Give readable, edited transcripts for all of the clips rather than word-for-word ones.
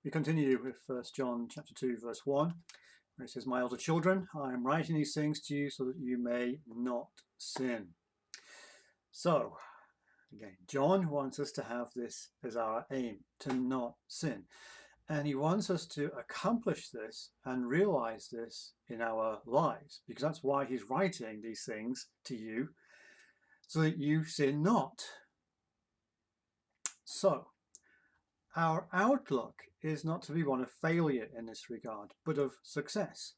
We continue with 1 John chapter 2 verse 1, where it says, "My elder children, I am writing these things to you so that you may not sin." So, again, John wants us to have this as our aim, to not sin. And he wants us to accomplish this and realize this in our lives, because that's why he's writing these things to you, so that you sin not. So, our outlook is not to be one of failure in this regard, but of success.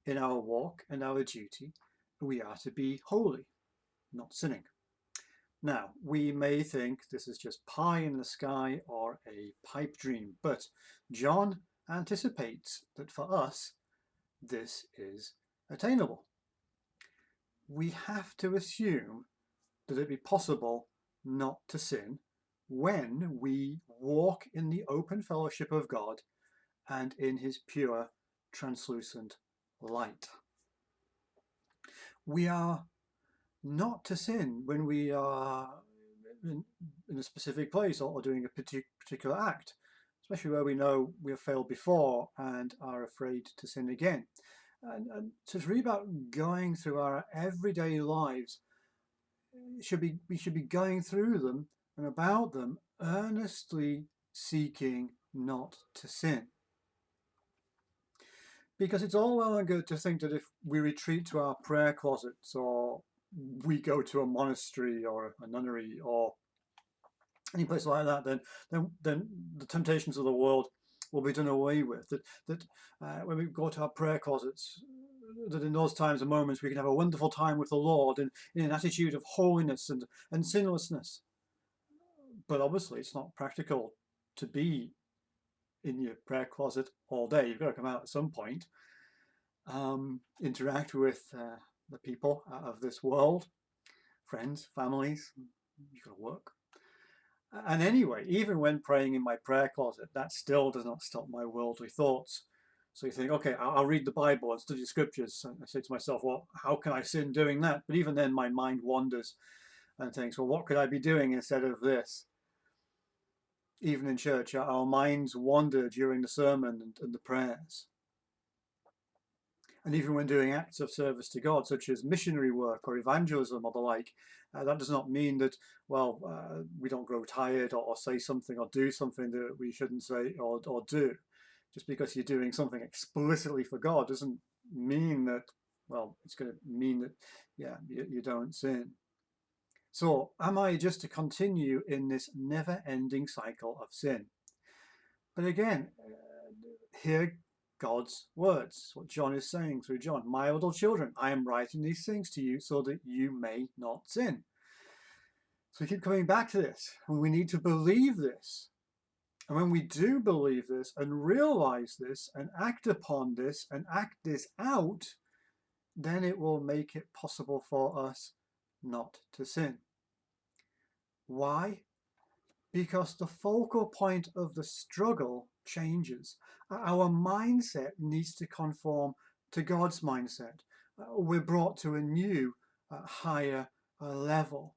In our walk and our duty, we are to be holy, not sinning. Now, we may think this is just pie in the sky or a pipe dream, but John anticipates that for us, this is attainable. We have to assume that it be possible not to sin when we walk in the open fellowship of God and in his pure, translucent light. We are not to sin when we are in a specific place or doing a particular act, especially where we know we have failed before and are afraid to sin again. And so it's really about going through our everyday lives. We should be going through them and about them, earnestly seeking not to sin. Because it's all well and good to think that if we retreat to our prayer closets, or we go to a monastery or a nunnery or any place like that, then the temptations of the world will be done away with. That when we go to our prayer closets, that in those times and moments we can have a wonderful time with the Lord in an attitude of holiness and sinlessness. But obviously it's not practical to be in your prayer closet all day. You've got to come out at some point, interact with the people of this world, friends, families. You've got to work. And anyway, even when praying in my prayer closet, that still does not stop my worldly thoughts. So you think, okay, I'll read the Bible and study the scriptures. And I say to myself, well, how can I sin doing that? But even then my mind wanders and thinks, well, what could I be doing instead of this? Even in church, our minds wander during the sermon and the prayers. And even when doing acts of service to God, such as missionary work or evangelism or the like, that does not mean that, well, we don't grow tired or say something or do something that we shouldn't say or do. Just because you're doing something explicitly for God doesn't mean that, well, it's going to mean that, yeah, you don't sin. So, am I just to continue in this never-ending cycle of sin? But again, hear God's words, what John is saying through John. My little children, I am writing these things to you so that you may not sin. So we keep coming back to this, and we need to believe this. And when we do believe this and realize this and act upon this and act this out, then it will make it possible for us not to sin. Why? Because the focal point of the struggle changes. Our mindset needs to conform to God's mindset. We're brought to a new, higher level.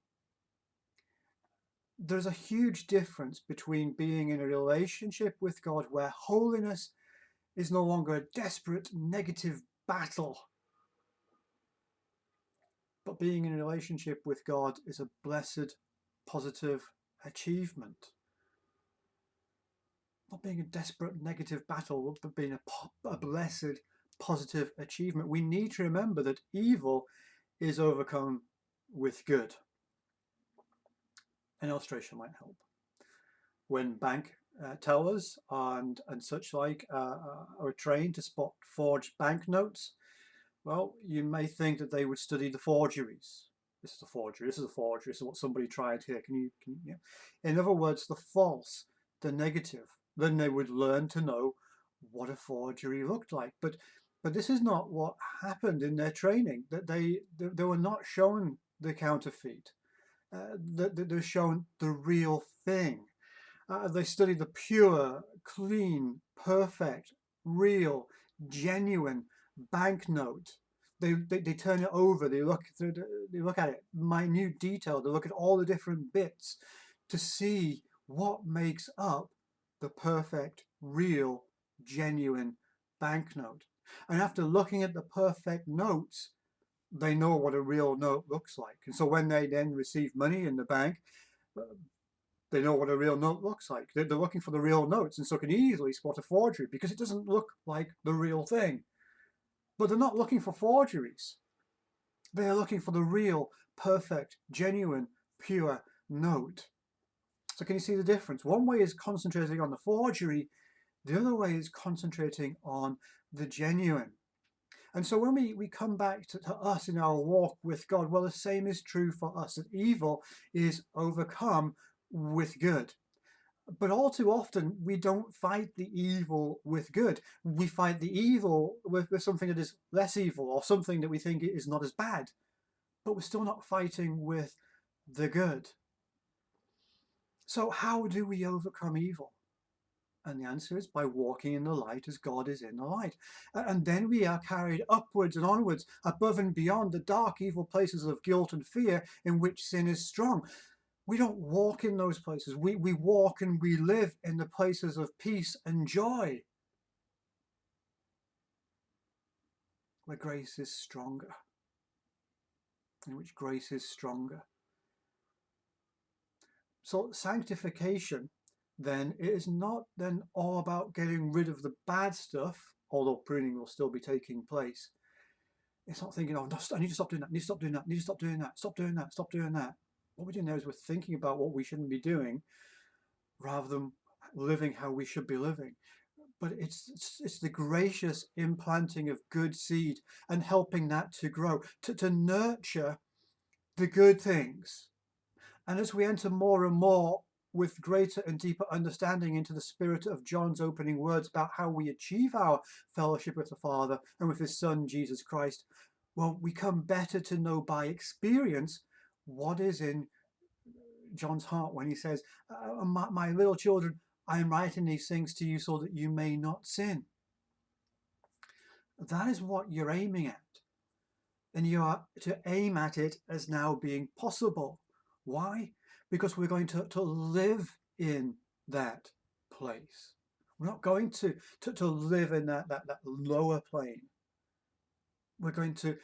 There's a huge difference between being in a relationship with God where holiness is no longer a desperate negative battle, but being in a relationship with God is a blessed, positive achievement. Not being a desperate negative battle, but being a blessed, positive achievement. We need to remember that evil is overcome with good. An illustration might help. When bank tellers and such like are trained to spot forged banknotes, well, you may think that they would study the forgeries. This is a forgery, this is a forgery, this is what somebody tried here. Yeah. In other words, the false, the negative. Then they would learn to know what a forgery looked like. But this is not what happened in their training. That they were not shown the counterfeit. They're shown the real thing. They study the pure, clean, perfect, real, genuine banknote. They turn it over. They look at it, minute detail. They look at all the different bits to see what makes up the perfect, real, genuine banknote. And after looking at the perfect notes, they know what a real note looks like. And so when they then receive money in the bank, they know what a real note looks like. They're looking for the real notes, and so can easily spot a forgery because it doesn't look like the real thing. But they're not looking for forgeries. They're looking for the real, perfect, genuine, pure note. So can you see the difference? One way is concentrating on the forgery, the other way is concentrating on the genuine. And so when we come back to us in our walk with God, well, the same is true for us, that evil is overcome with good. But all too often, we don't fight the evil with good. We fight the evil with something that is less evil or something that we think is not as bad. But we're still not fighting with the good. So how do we overcome evil? And the answer is by walking in the light as God is in the light. And then we are carried upwards and onwards, above and beyond the dark, evil places of guilt and fear in which sin is strong. We don't walk in those places. We walk and we live in the places of peace and joy, where grace is stronger, in which grace is stronger. So sanctification then is not then all about getting rid of the bad stuff, although pruning will still be taking place. It's not thinking, oh, no, I need to stop doing that, I need to stop doing that, I need to stop doing that, stop doing that, stop doing that. What we're doing there is we're thinking about what we shouldn't be doing rather than living how we should be living. But it's the gracious implanting of good seed and helping that to grow, to nurture the good things. And as we enter more and more with greater and deeper understanding into the spirit of John's opening words about how we achieve our fellowship with the Father and with his Son, Jesus Christ, well, we come better to know by experience what is in John's heart when he says, my little children, I am writing these things to you so that you may not sin. That is what you're aiming at. And you are to aim at it as now being possible. Why? Because we're going to live in that place. We're not going to live in that lower plane. We're going to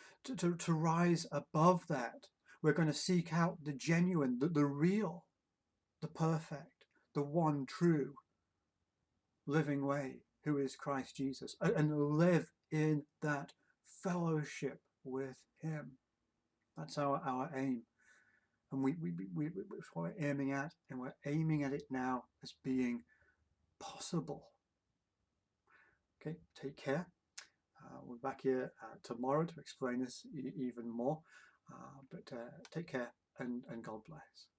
rise above that. We're going to seek out the genuine, the real, the perfect, the one true living way, who is Christ Jesus, and live in that fellowship with him. That's our aim. And we're aiming at, and we're aiming at it now as being possible. Okay, take care. We're back here tomorrow to explain this even more. But take care and God bless.